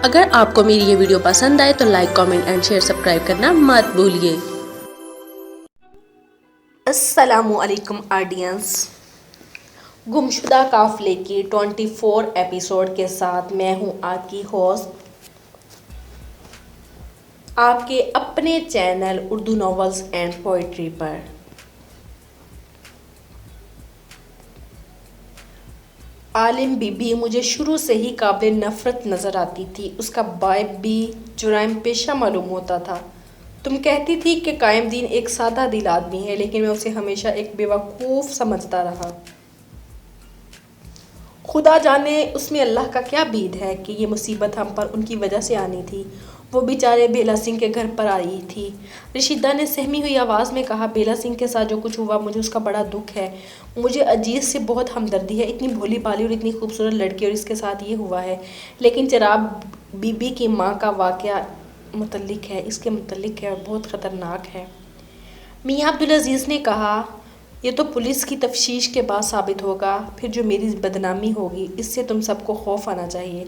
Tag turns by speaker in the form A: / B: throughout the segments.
A: اگر آپ کو میری یہ ویڈیو پسند آئے تو like, comment and share, subscribe کرنا مت بھولیے۔
B: السلام علیکم آڈینس، گمشدہ قافلے کی 24 ایپیسوڈ کے ساتھ میں ہوں آپ کی ہوسٹ، آپ کے اپنے channel Urdu novels and poetry پر۔ عالم بی بی مجھے شروع سے ہی قابل نفرت نظر آتی تھی۔ اس کا باپ بھی جرائم پیشہ معلوم ہوتا تھا۔ تم کہتی تھی کہ قائم دین ایک سادہ دل آدمی ہے، لیکن میں اسے ہمیشہ ایک بے وقوف سمجھتا رہا۔ خدا جانے اس میں اللہ کا کیا بید ہے کہ یہ مصیبت ہم پر ان کی وجہ سے آنی تھی۔ وہ بیچارے بیلا سنگھ کے گھر پر آئی تھی، رشیدہ نے سہمی ہوئی آواز میں کہا۔ بیلا سنگھ کے ساتھ جو کچھ ہوا مجھے اس کا بڑا دکھ ہے۔ مجھے اجیت سے بہت ہمدردی ہے، اتنی بھولی بھالی اور اتنی خوبصورت لڑکی اور اس کے ساتھ یہ ہوا ہے۔ لیکن چراغ بی بی کی ماں کا واقعہ اس کے متعلق ہے اور بہت خطرناک ہے۔ میاں عبدالعزیز نے کہا، یہ تو پولیس کی تفتیش کے بعد ثابت ہوگا، پھر جو میری بدنامی ہوگی اس سے تم سب کو خوف آنا چاہیے۔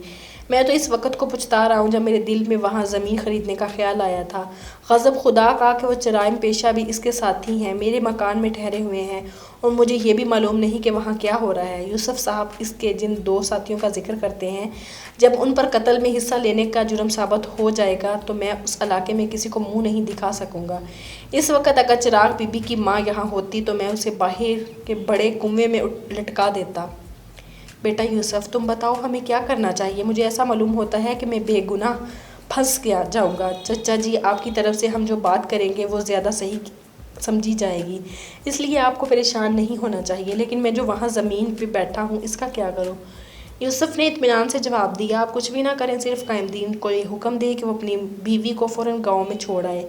B: میں تو اس وقت کو پچھتا رہا ہوں جب میرے دل میں وہاں زمین خریدنے کا خیال آیا تھا۔ غضب خدا کا کہ وہ جرائم پیشہ بھی اس کے ساتھی ہیں، میرے مکان میں ٹھہرے ہوئے ہیں اور مجھے یہ بھی معلوم نہیں کہ وہاں کیا ہو رہا ہے۔ یوسف صاحب اس کے جن 2 ساتھیوں کا ذکر کرتے ہیں، جب ان پر قتل میں حصہ لینے کا جرم ثابت ہو جائے گا تو میں اس علاقے میں کسی کو منہ نہیں دکھا سکوں گا۔ اس وقت اگر چراغ بی بی کی ماں یہاں ہوتی تو میں اسے باہر کے بڑے کنویں میں لٹکا دیتا۔ بیٹا یوسف، تم بتاؤ ہمیں کیا کرنا چاہیے؟ مجھے ایسا معلوم ہوتا ہے کہ میں بے گناہ پھنس جاؤں گا۔ چچا جی، آپ کی طرف سے ہم جو بات کریں گے وہ زیادہ صحیح سمجھی جائے گی، اس لیے آپ کو پریشان نہیں ہونا چاہیے، لیکن میں جو وہاں زمین پہ بیٹھا ہوں اس کا کیا کروں؟ یوسف نے اطمینان سے جواب دیا، آپ کچھ بھی نہ کریں، صرف قائم دین کو یہ حکم دیں کہ وہ اپنی بیوی کو فوراً گاؤں میں چھوڑ آئے،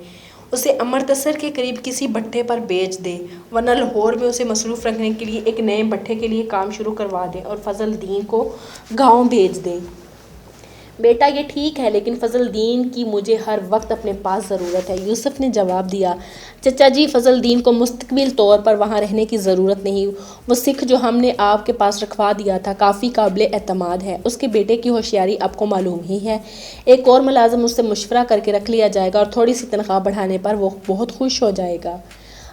B: اسے امرتسر کے قریب کسی بھٹے پر بیچ دے، ورنہ لاہور میں اسے مصروف رکھنے کے لیے ایک نئے بھٹے کے لیے کام شروع کروا دیں اور فضل دین کو گاؤں بھیج دیں۔ بیٹا یہ ٹھیک ہے، لیکن فضل دین کی مجھے ہر وقت اپنے پاس ضرورت ہے، یوسف نے جواب دیا۔ چچا جی، فضل دین کو مستقل طور پر وہاں رہنے کی ضرورت نہیں، وہ سکھ جو ہم نے آپ کے پاس رکھوا دیا تھا کافی قابل اعتماد ہے، اس کے بیٹے کی ہوشیاری آپ کو معلوم ہی ہے، ایک اور ملازم اس سے مشورہ کر کے رکھ لیا جائے گا اور تھوڑی سی تنخواہ بڑھانے پر وہ بہت خوش ہو جائے گا۔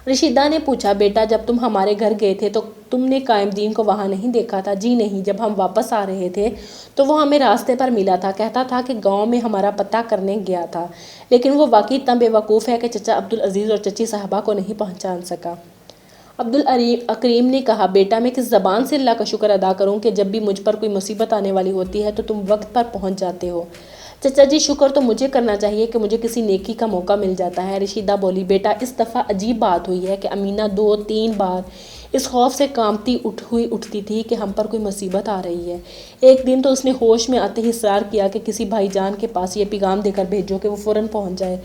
B: رشیدہ نے پوچھا، بیٹا جب تم ہمارے گھر گئے تھے تو تم نے قائم دین کو وہاں نہیں دیکھا تھا؟ جی نہیں، جب ہم واپس آ رہے تھے تو وہ ہمیں راستے پر ملا تھا، کہتا تھا کہ گاؤں میں ہمارا پتہ کرنے گیا تھا، لیکن وہ واقعی اتنا بے وقوف ہے کہ چچا عبدالعزیز اور چچی صاحبہ کو نہیں پہچان سکا۔ عبدالکریم نے کہا، بیٹا میں کس زبان سے اللہ کا شکر ادا کروں کہ جب بھی مجھ پر کوئی مصیبت آنے والی ہوتی ہے تو تم وقت پر پہنچ جاتے ہو۔ چچا جی، شکر تو مجھے کرنا چاہیے کہ مجھے کسی نیکی کا موقع مل جاتا ہے۔ رشیدہ بولی، بیٹا اس دفعہ عجیب بات ہوئی ہے کہ امینہ 2-3 بار اس خوف سے کانپتی اٹھتی تھی کہ ہم پر کوئی مصیبت آ رہی ہے۔ ایک دن تو اس نے ہوش میں آتے ہی اصرار کیا کہ کسی بھائی جان کے پاس یہ پیغام دے کر بھیجو کہ وہ فوراً پہنچ جائے۔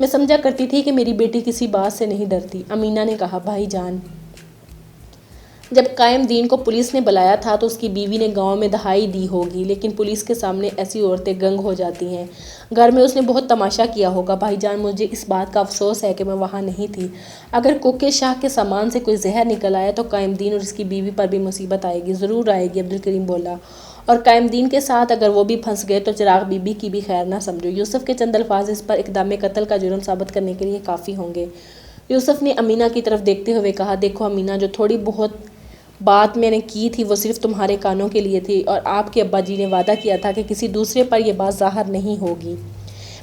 B: میں سمجھا کرتی تھی کہ میری بیٹی کسی بات سے نہیں ڈرتی۔ امینہ نے کہا، بھائی جان جب قائم دین کو پولیس نے بلایا تھا تو اس کی بیوی نے گاؤں میں دہائی دی ہوگی، لیکن پولیس کے سامنے ایسی عورتیں گنگ ہو جاتی ہیں، گھر میں اس نے بہت تماشا کیا ہوگا۔ بھائی جان، مجھے اس بات کا افسوس ہے کہ میں وہاں نہیں تھی، اگر کوکے شاہ کے سامان سے کوئی زہر نکل آیا تو قائم دین اور اس کی بیوی پر بھی مصیبت آئے گی، ضرور آئے گی۔ عبدالکریم بولا، اور قائم دین کے ساتھ اگر وہ بھی پھنس گئے تو چراغ بی بی کی بھی خیر نہ سمجھو، یوسف کے چند الفاظ اس پر اقدام قتل کا جرم ثابت کرنے کے لیے کافی ہوں گے۔ یوسف نے امینہ کی طرف دیکھتے ہوئے کہا، دیکھو امینہ، جو تھوڑی بہت بات میں نے کی تھی وہ صرف تمہارے کانوں کے لیے تھی، اور آپ کے ابا جی نے وعدہ کیا تھا کہ کسی دوسرے پر یہ بات ظاہر نہیں ہوگی۔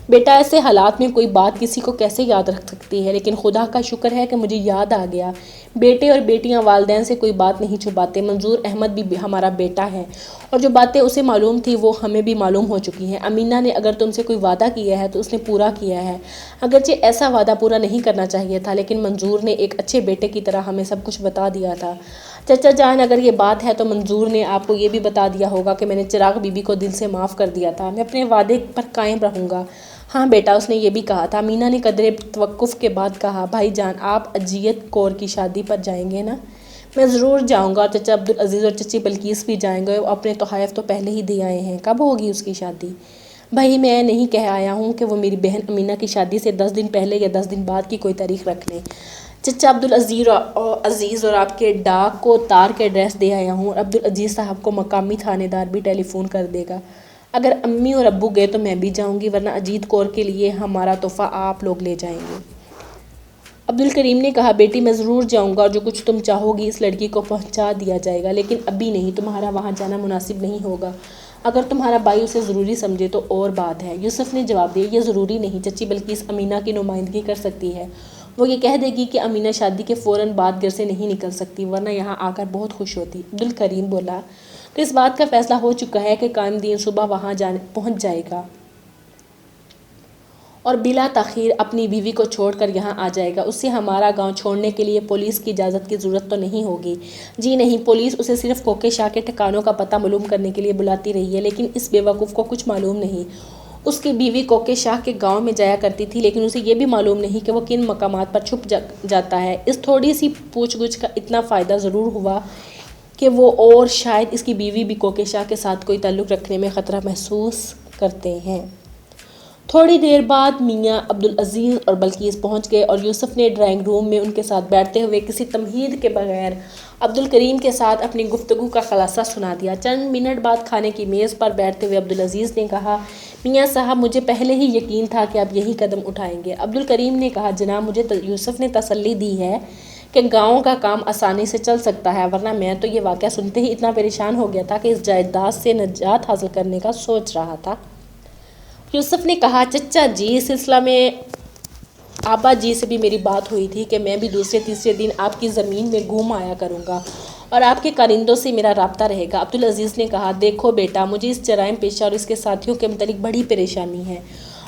B: بیٹا ایسے حالات میں کوئی بات کسی کو کیسے یاد رکھ سکتی ہے، لیکن خدا کا شکر ہے کہ مجھے یاد آ گیا، بیٹے اور بیٹیاں والدین سے کوئی بات نہیں چھپاتے، منظور احمد بھی ہمارا بیٹا ہے اور جو باتیں اسے معلوم تھی وہ ہمیں بھی معلوم ہو چکی ہیں۔ امینہ نے اگر تم سے کوئی وعدہ کیا ہے تو اس نے پورا کیا ہے، اگرچہ ایسا وعدہ پورا نہیں کرنا چاہیے تھا، لیکن منظور نے ایک اچھے بیٹے کی طرح ہمیں سب کچھ بتا دیا تھا۔ چچا جان، اگر یہ بات ہے تو منظور نے آپ کو یہ بھی بتا دیا ہوگا کہ میں نے چراغ بی بی کو دل سے معاف کر دیا تھا، میں اپنے وعدے پر قائم رہوں گا۔ ہاں بیٹا، اس نے یہ بھی کہا تھا۔ امینہ نے قدرے توقف کے بعد کہا، بھائی جان، آپ اجیت کور کی شادی پر جائیں گے نا؟ میں ضرور جاؤں گا، اور چچا عبدالعزیز اور چچی بلقیس بھی جائیں گے، وہ اپنے تحائف تو پہلے ہی دے آئے ہیں۔ کب ہوگی اس کی شادی؟ بھائی میں نہیں کہہ آیا ہوں کہ وہ میری بہن امینہ کی شادی سے 10 دن پہلے یا 10 دن بعد کی کوئی تاریخ رکھ لیں۔ چچا عبدالعزیز اور آپ کے ڈاک کو تار کے ایڈریس دے آیا ہوں، اور عبدالعزیز صاحب کو مقامی تھانے دار بھی ٹیلی فون کر دے گا۔ اگر امی اور ابو گئے تو میں بھی جاؤں گی، ورنہ اجیت کور کے لیے ہمارا تحفہ آپ لوگ لے جائیں گے۔ عبدالکریم نے کہا بیٹی میں ضرور جاؤں گا اور جو کچھ تم چاہو گی اس لڑکی کو پہنچا دیا جائے گا، لیکن ابھی نہیں، تمہارا وہاں جانا مناسب نہیں ہوگا۔ اگر تمہارا بھائی اسے ضروری سمجھے تو اور بات ہے۔ یوسف نے جواب دیا یہ ضروری نہیں چچی، بلکہ اس امینہ کی نمائندگی کر سکتی ہے۔ وہ یہ کہہ دے گی کہ امینہ شادی کے فوراً بعد گھر سے نہیں نکل سکتی، ورنہ یہاں آ کر بہت خوش ہوتی۔ عبدالکریم بولا تو اس بات کا فیصلہ ہو چکا ہے کہ قائم دین صبح وہاں پہنچ جائے گا اور بلا تاخیر اپنی بیوی کو چھوڑ کر یہاں آ جائے گا۔ اسے ہمارا گاؤں چھوڑنے کے لیے پولیس کی اجازت کی ضرورت تو نہیں ہوگی۔ جی نہیں، پولیس اسے صرف کوکے شاہ کے ٹھکانوں کا پتہ معلوم کرنے کے لیے بلاتی رہی ہے، لیکن اس بے وقوف کو کچھ معلوم نہیں۔ اس کی بیوی کوکے شاہ کے گاؤں میں جایا کرتی تھی، لیکن اسے یہ بھی معلوم نہیں کہ وہ کن مقامات پر چھپ جاتا ہے۔ اس تھوڑی سی پوچھ گچھ کا اتنا فائدہ ضرور ہوا کہ وہ اور شاید اس کی بیوی بھی کوکے شاہ کے ساتھ کوئی تعلق رکھنے میں خطرہ محسوس کرتے ہیں۔ تھوڑی دیر بعد میاں عبدالعزیز اور بلقیس پہنچ گئے اور یوسف نے ڈرائنگ روم میں ان کے ساتھ بیٹھتے ہوئے کسی تمہید کے بغیر عبدالکریم کے ساتھ اپنی گفتگو کا خلاصہ سنا دیا۔ چند منٹ بعد کھانے کی میز پر بیٹھتے ہوئے عبدالعزیز نے کہا میاں صاحب مجھے پہلے ہی یقین تھا کہ آپ یہی قدم اٹھائیں گے۔ عبدالکریم نے کہا جناب مجھے یوسف نے تسلی دی ہے کہ گاؤں کا کام آسانی سے چل سکتا ہے، ورنہ میں تو یہ واقعہ سنتے ہی اتنا پریشان ہو گیا تھا کہ اس جائیداد سے نجات حاصل کرنے کا سوچ رہا تھا۔ یوسف نے کہا چچا جی اس سلسلہ میں آبا جی سے بھی میری بات ہوئی تھی کہ میں بھی دوسرے تیسرے دن آپ کی زمین میں گھوم آیا کروں گا اور آپ کے کارندوں سے میرا رابطہ رہے گا۔ عبدالعزیز نے کہا دیکھو بیٹا مجھے اس جرائم پیشہ اور اس کے ساتھیوں کے متعلق بڑی پریشانی ہے،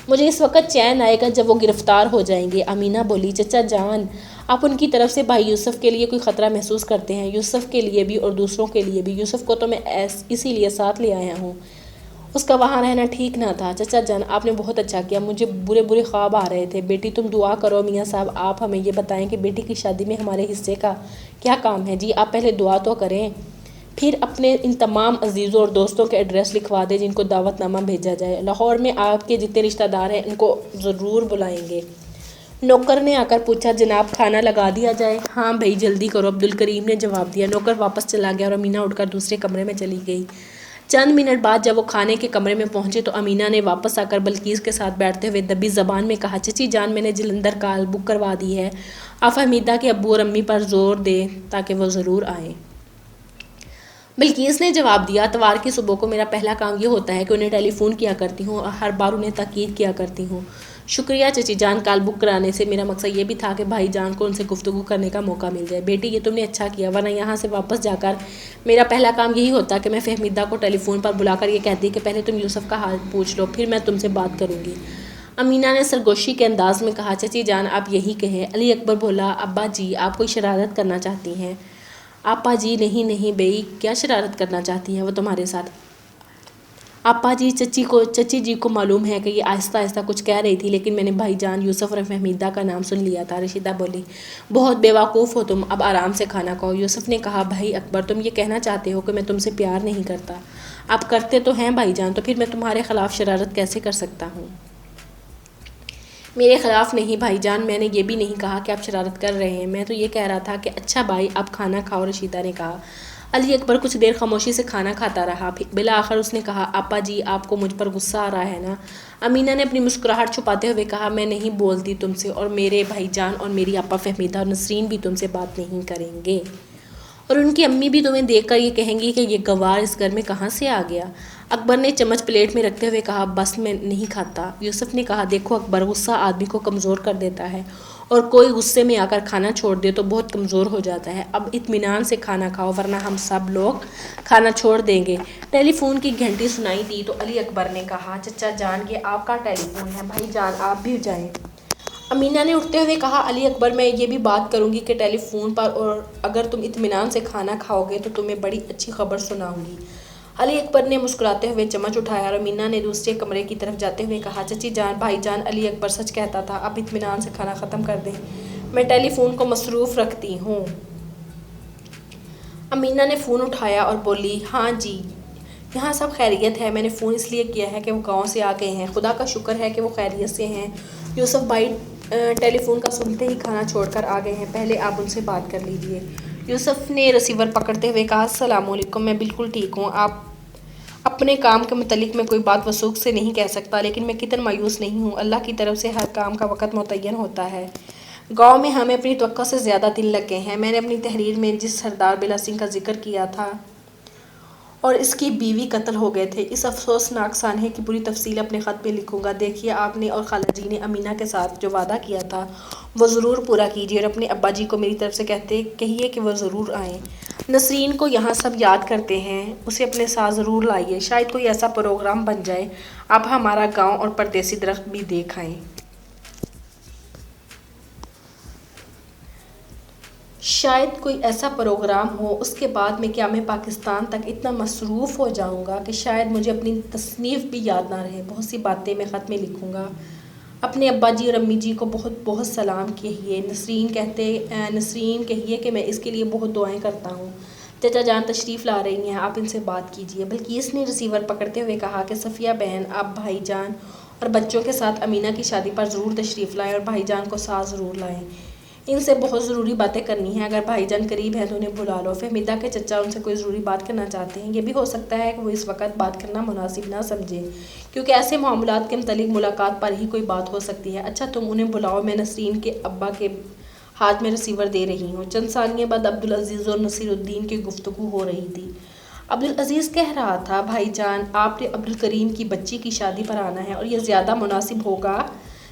B: مجھے اس وقت چین آئے گا جب وہ گرفتار ہو جائیں گے۔ امینہ بولی چچا جان آپ ان کی طرف سے بھائی یوسف کے لیے کوئی خطرہ محسوس کرتے ہیں؟ یوسف کے لیے بھی اور دوسروں کے لیے بھی۔ یوسف کو تو میں اسی لیے ساتھ لے آیا ہوں، اس کا وہاں رہنا ٹھیک نہ تھا۔ چچا جان آپ نے بہت اچھا کیا، مجھے برے برے خواب آ رہے تھے۔ بیٹی تم دعا کرو۔ میاں صاحب آپ ہمیں یہ بتائیں کہ بیٹی کی شادی میں ہمارے حصے کا کیا کام ہے؟ جی آپ پہلے دعا تو کریں، پھر اپنے ان تمام عزیزوں اور دوستوں کے ایڈریس لکھوا دیں جن کو دعوت نامہ بھیجا جائے۔ لاہور میں آپ کے جتنے رشتہ دار ہیں ان کو ضرور بلائیں گے۔ نوکر نے آ کر پوچھا جناب کھانا لگا دیا جائے؟ ہاں بھائی جلدی کرو، عبدالکریم نے جواب دیا۔ نوکر واپس چلا گیا اور امینہ اٹھ کر دوسرے کمرے میں چلی گئی۔ چند منٹ بعد جب وہ کھانے کے کمرے میں پہنچے تو امینہ نے واپس آ کر بلقیس کے ساتھ بیٹھتے ہوئے دبی زبان میں کہا چچی جان میں نے جلندر کال بک کروا دی ہے، آپ حمیدہ کے ابو اور امی پر زور دیں تاکہ وہ ضرور آئیں۔ بلقیس نے جواب دیا اتوار کی صبح کو میرا پہلا کام یہ ہوتا ہے کہ انہیں ٹیلی فون کیا کرتی ہوں اور ہر بار انہیں تاکید کیا کرتی ہوں۔ شکریہ چچی جان، کال بک کرانے سے میرا مقصد یہ بھی تھا کہ بھائی جان کو ان سے گفتگو کرنے کا موقع مل جائے۔ بیٹی یہ تم نے اچھا کیا، ورنہ یہاں سے واپس جا کر میرا پہلا کام یہی ہوتا کہ میں فہمیدہ کو ٹیلی فون پر بلا کر یہ کہتی کہ پہلے تم یوسف کا حال پوچھ لو، پھر میں تم سے بات کروں گی۔ امینہ نے سرگوشی کے انداز میں کہا چچی جان آپ یہی کہیں۔ علی اکبر بولا ابا جی آپ کوئی شرارت کرنا چاہتی ہیں؟ آپا جی نہیں بھئی، کیا شرارت کرنا چاہتی ہے وہ تمہارے ساتھ؟ آپا جی چچی جی کو معلوم ہے کہ یہ آہستہ آہستہ کچھ کہہ رہی تھی، لیکن میں نے بھائی جان یوسف اور فہمیدہ کا نام سن لیا تھا۔ رشیدہ بولی بہت بے وقوف ہو تم، اب آرام سے کھانا کھاؤ۔ یوسف نے کہا بھائی اکبر تم یہ کہنا چاہتے ہو کہ میں تم سے پیار نہیں کرتا؟ آپ کرتے تو ہیں بھائی جان، تو پھر میں تمہارے خلاف شرارت کیسے کر سکتا ہوں؟ میرے خلاف نہیں بھائی جان، میں نے یہ بھی نہیں کہا کہ آپ شرارت کر رہے ہیں، میں تو یہ کہہ رہا تھا کہ اچھا بھائی آپ کھانا کھاؤ۔ رشیدہ نے کہا۔ علی اکبر کچھ دیر خاموشی سے کھانا کھاتا رہا، بالآخر اس نے کہا آپا جی آپ کو مجھ پر غصہ آ رہا ہے نا؟ امینہ نے اپنی مسکراہٹ چھپاتے ہوئے کہا میں نہیں بولتی تم سے، اور میرے بھائی جان اور میری آپا فہمیدہ اور نسرین بھی تم سے بات نہیں کریں گے، اور ان کی امی بھی تمہیں دیکھ کر یہ کہیں گی کہ یہ گوار اس گھر میں کہاں سے آ گیا۔ اکبر نے چمچ پلیٹ میں رکھتے ہوئے کہا بس میں نہیں کھاتا۔ یوسف نے کہا دیکھو اکبر غصہ آدمی کو کمزور کر دیتا ہے، اور کوئی غصے میں آ کر کھانا چھوڑ دے تو بہت کمزور ہو جاتا ہے۔ اب اطمینان سے کھانا کھاؤ ورنہ ہم سب لوگ کھانا چھوڑ دیں گے۔ ٹیلی فون کی گھنٹی سنائی دی تو علی اکبر نے کہا چچا جان یہ آپ کا ٹیلی فون ہے، بھائی جان آپ بھی جائیں۔ امینہ نے اٹھتے ہوئے کہا علی اکبر میں یہ بھی بات کروں گی کہ ٹیلی فون پر، اور اگر تم اطمینان سے کھانا کھاؤ گے تو تمہیں بڑی اچھی خبر سناؤں گی۔ علی اکبر نے مسکراتے ہوئے چمچ اٹھایا اور امینہ نے دوسرے کمرے کی طرف جاتے ہوئے کہا چچی جان بھائی جان علی اکبر سچ کہتا تھا، اب اطمینان سے کھانا ختم کر دیں، میں ٹیلی فون کو مصروف رکھتی ہوں۔ امینہ نے فون اٹھایا اور بولی ہاں جی یہاں سب خیریت ہے، میں نے فون اس لیے کیا ہے کہ وہ گاؤں سے آ گئے ہیں، خدا کا شکر ہے کہ وہ خیریت سے ہیں۔ یوسف بھائی ٹیلی فون کا سنتے ہی کھانا چھوڑ کر آ گئے ہیں، پہلے آپ ان سے بات کر لیجئے۔ یوسف نے ریسیور پکڑتے ہوئے کہا السلام علیکم، میں بالکل ٹھیک ہوں، آپ اپنے کام کے متعلق میں کوئی بات وثوق سے نہیں کہہ سکتا، لیکن میں کتنا مایوس نہیں ہوں۔ اللہ کی طرف سے ہر کام کا وقت متعین ہوتا ہے۔ گاؤں میں ہمیں اپنی توقع سے زیادہ دن لگ گئے ہیں۔ میں نے اپنی تحریر میں جس سردار بیلا سنگھ کا ذکر کیا تھا اور اس کی بیوی قتل ہو گئے تھے، اس افسوسناک سانحے کی پوری تفصیل اپنے خط میں لکھوں گا۔ دیکھیے، آپ نے اور خالہ جی نے امینہ کے ساتھ جو وعدہ کیا تھا وہ ضرور پورا کیجیے، اور اپنے ابا جی کو میری طرف سے کہیے کہ وہ ضرور آئیں۔ نسرین کو یہاں سب یاد کرتے ہیں، اسے اپنے ساتھ ضرور لائیے۔ شاید کوئی ایسا پروگرام بن جائے، آپ ہمارا گاؤں اور پردیسی درخت بھی دیکھ آئیں۔ شاید کوئی ایسا پروگرام ہو، اس کے بعد میں قیام پاکستان تک اتنا مصروف ہو جاؤں گا کہ شاید مجھے اپنی تصنیف بھی یاد نہ رہے۔ بہت سی باتیں میں خط میں لکھوں گا۔ اپنے ابا جی اور امی جی کو بہت بہت سلام کہیے۔ نسرین کہیے کہ میں اس کے لیے بہت دعائیں کرتا ہوں۔ چچا جان تشریف لا رہی ہیں، آپ ان سے بات کیجیے۔ بلقیس نے ریسیور پکڑتے ہوئے کہا کہ صفیہ بہن، آپ بھائی جان اور بچوں کے ساتھ امینہ کی شادی پر ضرور تشریف لائیں، اور بھائی جان کو ساتھ ضرور لائیں۔ ان سے بہت ضروری باتیں کرنی ہیں۔ اگر بھائی جان قریب ہیں تو انہیں بلا لو۔ فہمیدہ کہ چچا ان سے کوئی ضروری بات کرنا چاہتے ہیں۔ یہ بھی ہو سکتا ہے کہ وہ اس وقت بات کرنا مناسب نہ سمجھیں، کیونکہ ایسے معاملات کے متعلق ملاقات پر ہی کوئی بات ہو سکتی ہے۔ اچھا، تم انہیں بلاؤ، میں نسرین کے ابا کے ہاتھ میں ریسیور دے رہی ہوں۔ چند ثانیے بعد عبدالعزیز اور نصیر الدین کی گفتگو ہو رہی تھی۔ عبدالعزیز کہہ رہا تھا، بھائی جان، آپ نے عبدالکریم کی بچی کی شادی پر آنا ہے، اور یہ زیادہ مناسب ہوگا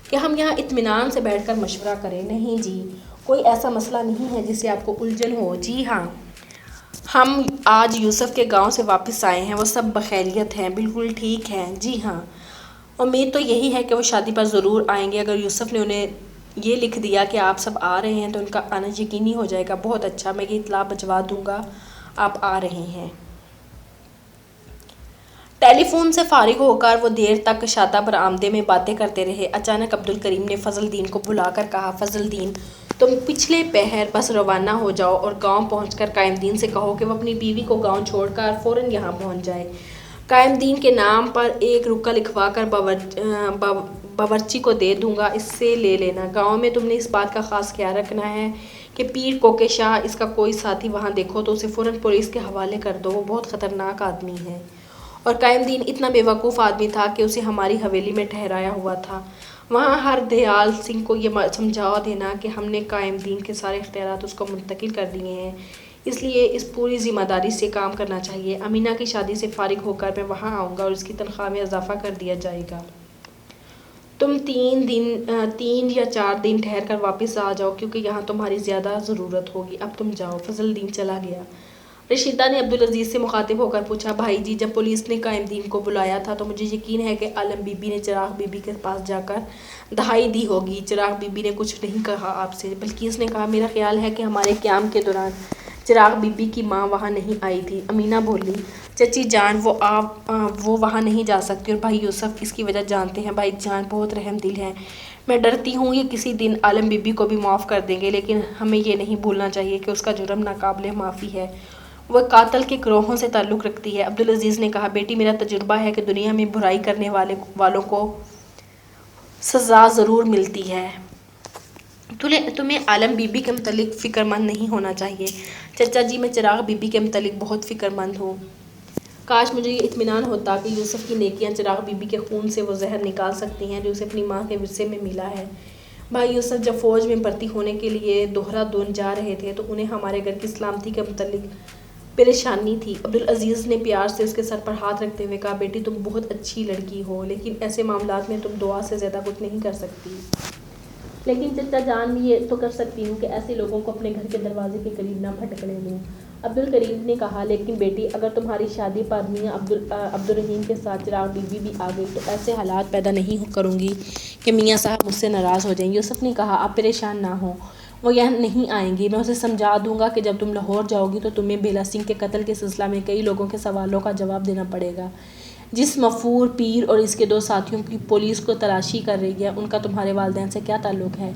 B: کہ ہم یہاں اطمینان سے بیٹھ کر مشورہ کریں۔ نہیں جی، کوئی ایسا مسئلہ نہیں ہے جس سے آپ کو الجھن ہو۔ جی ہاں، ہم آج یوسف کے گاؤں سے واپس آئے ہیں، وہ سب بخیریت ہیں، بالکل ٹھیک ہیں۔ جی ہاں، امید تو یہی ہے کہ وہ شادی پر ضرور آئیں گے۔ اگر یوسف نے انہیں یہ لکھ دیا کہ آپ سب آ رہے ہیں تو ان کا آنا یقینی ہو جائے گا۔ بہت اچھا، میں یہ اطلاع بھجوا دوں گا آپ آ رہے ہیں۔ ٹیلی فون سے فارغ ہو کر وہ دیر تک شادہ برآمدے میں باتیں کرتے رہے۔ اچانک عبدالکریم نے فضل دین کو بلا کر کہا، فضل دین، تم پچھلے پہر بس روانہ ہو جاؤ اور گاؤں پہنچ کر قائم دین سے کہو کہ وہ اپنی بیوی کو گاؤں چھوڑ کر فوراً یہاں پہنچ جائے۔ قائم دین کے نام پر ایک رکا لکھوا کر باورچی کو دے دوں گا، اس سے لے لینا۔ گاؤں میں تم نے اس بات کا خاص خیال رکھنا ہے کہ پیر کوکے شاہ اس کا کوئی ساتھی وہاں دیکھو تو اسے فوراً پولیس کے حوالے کر دو، وہ بہت خطرناک آدمی ہے۔ اور قائم دین اتنا بے وقوف آدمی تھا کہ اسے ہماری حویلی میں ٹھہرایا ہوا تھا۔ وہاں ہر دیال سنگھ کو یہ سمجھا دینا کہ ہم نے قائم دین کے سارے اختیارات اس کو منتقل کر دیے ہیں، اس لیے اس پوری ذمہ داری سے کام کرنا چاہیے۔ امینہ کی شادی سے فارغ ہو کر میں وہاں آؤں گا اور اس کی تنخواہ میں اضافہ کر دیا جائے گا۔ تم 3 یا 4 دن ٹھہر کر واپس آ جاؤ، کیونکہ یہاں تمہاری زیادہ ضرورت ہوگی۔ اب تم جاؤ۔ فضل دین چلا گیا۔ رشیدہ نے عبدالعزیز سے مخاطب ہو کر پوچھا، بھائی جی، جب پولیس نے قائم دین کو بلایا تھا تو مجھے یقین ہے کہ عالم بی بی نے چراغ بی بی کے پاس جا کر دہائی دی ہوگی۔ چراغ بی بی نے کچھ نہیں کہا آپ سے؟ بلقیس نے کہا، میرا خیال ہے کہ ہمارے قیام کے دوران چراغ بی بی کی ماں وہاں نہیں آئی تھی۔ امینہ بولی، چچی جان، وہ وہاں نہیں جا سکتی، اور بھائی یوسف اس کی وجہ جانتے ہیں۔ بھائی جان بہت رحم دل ہے، میں ڈرتی ہوں یہ کسی دن عالم بی بی کو بھی معاف کر دیں گے، لیکن ہمیں یہ نہیں بھولنا چاہیے کہ اس کا جرم ناقابل معافی ہے، وہ قاتل کے گروہوں سے تعلق رکھتی ہے۔ عبدالعزیز نے کہا، بیٹی، میرا تجربہ ہے کہ دنیا میں برائی کرنے والوں کو سزا ضرور ملتی ہے۔ تمہیں عالم بی بی کے متعلق فکر مند نہیں ہونا چاہیے۔ چچا جی، میں چراغ بی بی کے متعلق بہت فکر مند ہوں۔ کاش مجھے یہ اطمینان ہوتا کہ یوسف کی نیکیاں چراغ بی بی کے خون سے وہ زہر نکال سکتی ہیں جو اسے اپنی ماں کے ورثے میں ملا ہے۔ بھائی یوسف جب فوج میں بھرتی ہونے کے لیے دہرادون جا رہے تھے تو انہیں ہمارے گھر کی سلامتی کے متعلق پریشانی تھی۔ عبدالعزیز نے پیار سے اس کے سر پر ہاتھ رکھتے ہوئے کہا، بیٹی، تم بہت اچھی لڑکی ہو، لیکن ایسے معاملات میں تم دعا سے زیادہ کچھ نہیں کر سکتی۔ لیکن چچا جان، میں یہ تو کر سکتی ہوں کہ ایسے لوگوں کو اپنے گھر کے دروازے کے قریب نہ بھٹکنے دوں۔ عبدالکریم نے کہا، لیکن بیٹی، اگر تمہاری شادی پر میاں عبدالرحیم کے ساتھ چراغ بی بی بھی آ گئی تو ایسے حالات پیدا نہیں کروں گی کہ میاں صاحب مجھ سے ناراض ہو جائیں۔ یوسف نے کہا، آپ پریشان نہ ہوں، وہ یہاں نہیں آئیں گی۔ میں اسے سمجھا دوں گا کہ جب تم لاہور جاؤ گی تو تمہیں بیلا سنگھ کے قتل کے سلسلہ میں کئی لوگوں کے سوالوں کا جواب دینا پڑے گا۔ جس مغفور پیر اور اس کے 2 ساتھیوں کی پولیس کو تلاشی کر رہی ہے، ان کا تمہارے والدین سے کیا تعلق ہے؟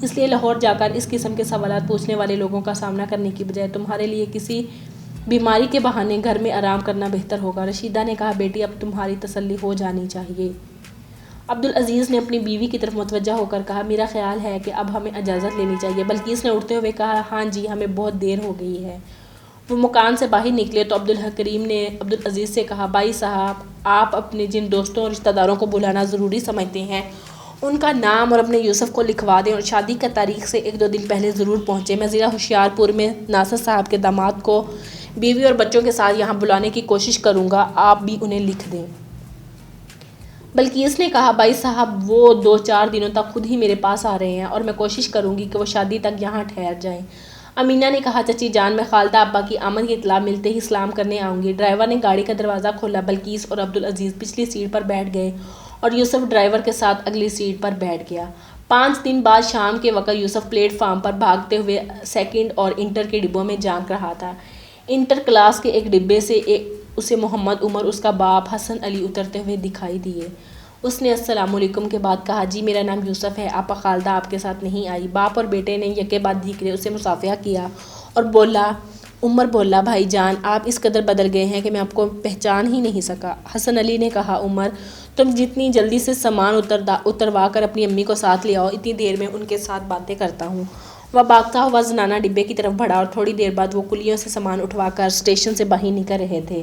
B: اس لیے لاہور جا کر اس قسم کے سوالات پوچھنے والے لوگوں کا سامنا کرنے کی بجائے تمہارے لیے کسی بیماری کے بہانے گھر میں آرام کرنا بہتر ہوگا۔ رشیدہ نے کہا، بیٹی، اب تمہاری تسلی ہو جانی چاہیے۔ عبدالعزیز نے اپنی بیوی کی طرف متوجہ ہو کر کہا، میرا خیال ہے کہ اب ہمیں اجازت لینی چاہیے۔ بلقیس نے اٹھتے ہوئے کہا، ہاں جی، ہمیں بہت دیر ہو گئی ہے۔ وہ مکان سے باہر نکلے تو عبدالحکیم نے عبدالعزیز سے کہا، بھائی صاحب آپ اپنے جن دوستوں اور رشتہ داروں کو بلانا ضروری سمجھتے ہیں ان کا نام اور اپنے یوسف کو لکھوا دیں اور شادی کا تاریخ سے 1-2 دن پہلے ضرور پہنچے۔ میں ضلع ہوشیار پور میں ناصر صاحب کے داماد کو بیوی اور بچوں کے ساتھ یہاں بلانے کی کوشش کروں گا، آپ بھی انہیں لکھ دیں۔ بلقیس نے کہا، بھائی صاحب وہ 2-4 دنوں تک خود ہی میرے پاس آ رہے ہیں اور میں کوشش کروں گی کہ وہ شادی تک یہاں ٹھہر جائیں۔ امینہ نے کہا، چچی جان میں خالدہ ابا کی آمد کی اطلاع ملتے ہی سلام کرنے آؤں گی۔ ڈرائیور نے گاڑی کا دروازہ کھولا، بلقیس اور عبدالعزیز پچھلی سیٹ پر بیٹھ گئے اور یوسف ڈرائیور کے ساتھ اگلی سیٹ پر بیٹھ گیا۔ 5 دن بعد شام کے وقت یوسف پلیٹ فارم پر بھاگتے ہوئے سیکنڈ اور انٹر کے ڈبوں میں جھانک رہا تھا۔ انٹر کلاس کے ایک ڈبے سے اسے محمد عمر اس کا باپ حسن علی اترتے ہوئے دکھائی دیے۔ اس نے السلام علیکم کے بعد کہا، جی میرا نام یوسف ہے، آپا خالدہ آپ کے ساتھ نہیں آئی؟ باپ اور بیٹے نے یکے بعد دیگرے اسے مصافحہ کیا اور بولا، عمر بولا، بھائی جان آپ اس قدر بدل گئے ہیں کہ میں آپ کو پہچان ہی نہیں سکا۔ حسن علی نے کہا، عمر تم جتنی جلدی سے سامان اتروا کر اپنی امی کو ساتھ لے آؤ، اتنی دیر میں ان کے ساتھ باتیں کرتا ہوں۔ وہ بھاگتا ہوا زنانہ ڈبے کی طرف بڑھا اور تھوڑی دیر بعد وہ کلیوں سے سامان اٹھوا کر اسٹیشن سے باہر نکل رہے تھے۔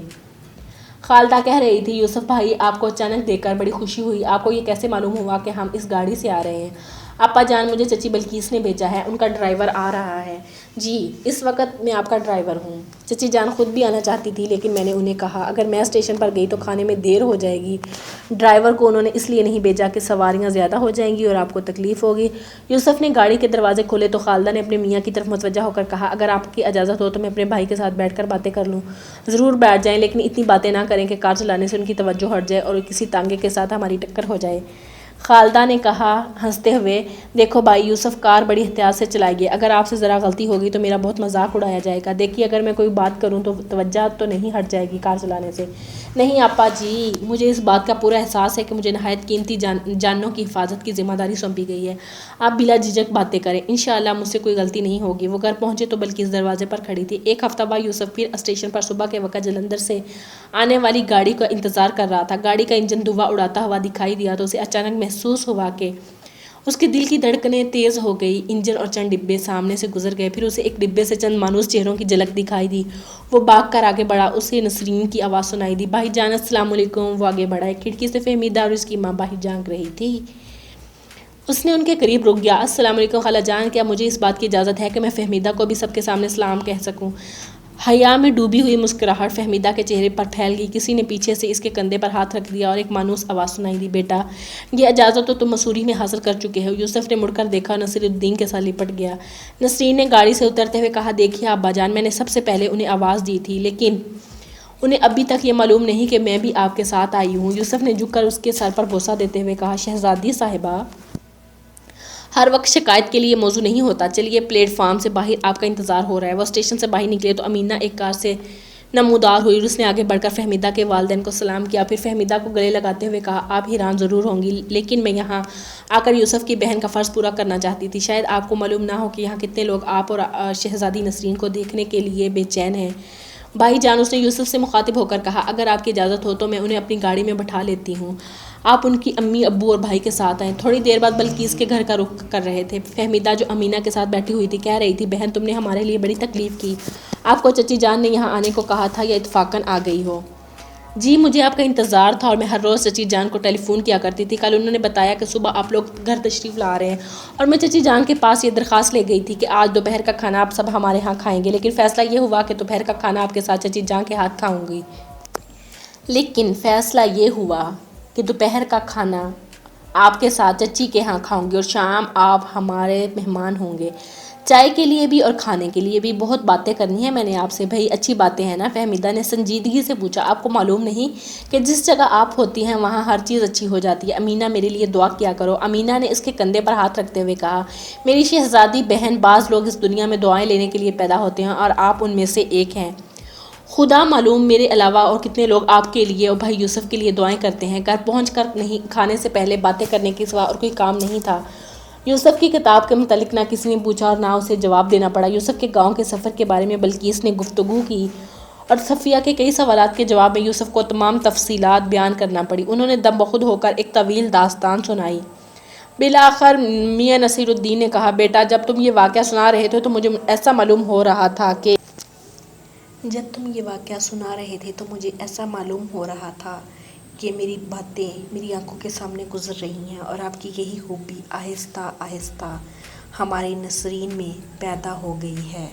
B: خالدہ کہہ رہی تھی، یوسف بھائی آپ کو اچانک دیکھ کر بڑی خوشی ہوئی، آپ کو یہ کیسے معلوم ہوا کہ ہم اس گاڑی سے آ رہے ہیں؟ آپا جان مجھے چچی بلقیس نے بھیجا ہے، ان کا ڈرائیور آ رہا ہے۔ جی اس وقت میں آپ کا ڈرائیور ہوں۔ چچی جان خود بھی آنا چاہتی تھی لیکن میں نے انہیں کہا اگر میں اسٹیشن پر گئی تو کھانے میں دیر ہو جائے گی۔ ڈرائیور کو انہوں نے اس لیے نہیں بھیجا کہ سواریاں زیادہ ہو جائیں گی اور آپ کو تکلیف ہوگی۔ یوسف نے گاڑی کے دروازے کھولے تو خالدہ نے اپنے میاں کی طرف متوجہ ہو کر کہا، اگر آپ کی اجازت ہو تو میں اپنے بھائی کے ساتھ بیٹھ کر باتیں کر لوں۔ ضرور بیٹھ جائیں لیکن اتنی باتیں نہ کریں کہ کار چلانے سے ان کی توجہ ہٹ جائے اور کسی تانگے کے ساتھ ہماری ٹکر ہو جائے۔ خالدہ نے کہا ہنستے ہوئے، دیکھو بھائی یوسف کار بڑی احتیاط سے چلائیے، اگر آپ سے ذرا غلطی ہوگی تو میرا بہت مذاق اڑایا جائے گا۔ دیکھیے اگر میں کوئی بات کروں تو توجہ تو نہیں ہٹ جائے گی کار چلانے سے؟ نہیں آپا جی، مجھے اس بات کا پورا احساس ہے کہ مجھے نہایت قیمتی جانوں کی حفاظت کی ذمہ داری سونپی گئی ہے۔ آپ بلا جھجک باتیں کریں، انشاءاللہ مجھ سے کوئی غلطی نہیں ہوگی۔ وہ گھر پہنچے تو بلقیس دروازے پر کھڑی تھی۔ 1 ہفتہ بعد یوسف پھر اسٹیشن پر صبح کے وقت جلندھر سے آنے والی گاڑی کا انتظار کر رہا تھا۔ گاڑی کا انجن دھواں اڑاتا ہوا دکھائی دیا تو اسے اچانک محسوس ہوا کہ اس کے دل کی دھڑکنیں تیز ہو گئی۔ انجن اور چند ڈبے سامنے سے گزر گئے، پھر اسے ایک ڈبے سے چند مانوس چہروں کی جھلک دکھائی دی۔ وہ بھاگ کر آگے بڑھا، اسے نسرین کی آواز سنائی دی، بھائی جان السلام علیکم۔ وہ آگے بڑھا، ایک کھڑکی سے فہمیدہ اور اس کی ماں باہر جھانک رہی تھی۔ اس نے ان کے قریب رک گیا، السلام علیکم خالہ جان، کیا مجھے اس بات کی اجازت ہے کہ میں فہمیدہ کو بھی سب کے سامنے سلام کہہ سکوں؟ حیا میں ڈوبی ہوئی مسکراہٹ فہمیدہ کے چہرے پر پھیل گئی۔ کسی نے پیچھے سے اس کے کندھے پر ہاتھ رکھ دیا اور ایک مانوس آواز سنائی دی، بیٹا یہ اجازت تو تم مسوری میں حاصل کر چکے ہو۔ یوسف نے مڑ کر دیکھا اور نصیر الدین کے ساتھ لپٹ گیا۔ نسرین نے گاڑی سے اترتے ہوئے کہا، دیکھیے ابا جان، میں نے سب سے پہلے انہیں آواز دی تھی لیکن انہیں ابھی تک یہ معلوم نہیں کہ میں بھی آپ کے ساتھ آئی ہوں۔ یوسف نے جھک کر اس کے سر پر بوسہ دیتے ہوئے کہا، شہزادی صاحبہ ہر وقت شکایت کے لیے موضوع نہیں ہوتا، چلیے پلیٹ فارم سے باہر آپ کا انتظار ہو رہا ہے۔ وہ اسٹیشن سے باہر نکلے تو امینہ ایک کار سے نمودار ہوئی اور اس نے آگے بڑھ کر فہمیدہ کے والدین کو سلام کیا، پھر فہمیدہ کو گلے لگاتے ہوئے کہا، آپ حیران ضرور ہوں گی لیکن میں یہاں آ کر یوسف کی بہن کا فرض پورا کرنا چاہتی تھی۔ شاید آپ کو معلوم نہ ہو کہ یہاں کتنے لوگ آپ اور شہزادی نسرین کو دیکھنے کے لیے بے چین ہیں۔ بھائی جان، اس نے یوسف سے مخاطب ہو کر کہا، اگر آپ کی اجازت ہو تو میں انہیں اپنی گاڑی میں بٹھا لیتی ہوں، آپ ان کی امی ابو اور بھائی کے ساتھ آئیں۔ تھوڑی دیر بعد بلقیس کے گھر کا رخ کر رہے تھے۔ فہمیدہ جو امینہ کے ساتھ بیٹھی ہوئی تھی کہہ رہی تھی، بہن تم نے ہمارے لیے بڑی تکلیف کی، آپ کو چچی جان نے یہاں آنے کو کہا تھا یا اتفاقاً آ گئی ہو؟ جی مجھے آپ کا انتظار تھا اور میں ہر روز چچی جان کو ٹیلی فون کیا کرتی تھی۔ کل انہوں نے بتایا کہ صبح آپ لوگ گھر تشریف لا رہے ہیں اور میں چچی جان کے پاس یہ درخواست لے گئی تھی کہ آج دوپہر کا کھانا آپ سب ہمارے ہاں کھائیں گے، لیکن فیصلہ یہ ہوا کہ دوپہر کا کھانا آپ کے ساتھ چچی جان کے ہاتھ کھاؤں گی۔ لیکن فیصلہ یہ ہوا کہ دوپہر کا کھانا آپ کے ساتھ چچی کے ہاں کھاؤں گی اور شام آپ ہمارے مہمان ہوں گے، چائے کے لیے بھی اور کھانے کے لیے بھی۔ بہت باتیں کرنی ہیں میں نے آپ سے۔ بھائی اچھی باتیں ہیں نا؟ فہمیدہ نے سنجیدگی سے پوچھا، آپ کو معلوم نہیں کہ جس جگہ آپ ہوتی ہیں وہاں ہر چیز اچھی ہو جاتی ہے؟ امینہ میرے لیے دعا کیا کرو۔ امینہ نے اس کے کندھے پر ہاتھ رکھتے ہوئے کہا، میری شہزادی بہن، بعض لوگ اس دنیا میں دعائیں لینے کے لیے پیدا ہوتے ہیں اور آپ ان میں سے ایک ہیں۔ خدا معلوم میرے علاوہ اور کتنے لوگ آپ کے لیے اور بھائی یوسف کے لیے دعائیں کرتے ہیں۔ گھر پہنچ کر نہیں، کھانے سے پہلے باتیں کرنے کے سوا اور کوئی کام نہیں تھا۔ یوسف کی کتاب کے متعلق نہ کسی نے پوچھا اور نہ اسے جواب دینا پڑا۔ یوسف کے گاؤں کے سفر کے بارے میں بلقیس نے گفتگو کی اور صفیہ کے کئی سوالات کے جواب میں یوسف کو تمام تفصیلات بیان کرنا پڑی۔ انہوں نے دم بخود ہو کر ایک طویل داستان سنائی۔ بالآخر میاں نصیر الدین نے کہا، بیٹا جب تم یہ واقعہ سنا رہے تھے تو مجھے ایسا معلوم ہو رہا تھا کہ جب تم یہ واقعہ سنا رہے تھے تو مجھے ایسا معلوم ہو رہا تھا کہ میری باتیں میری آنکھوں کے سامنے گزر رہی ہیں اور آپ کی یہی خوبی آہستہ آہستہ ہماری نسرین میں پیدا ہو گئی ہے۔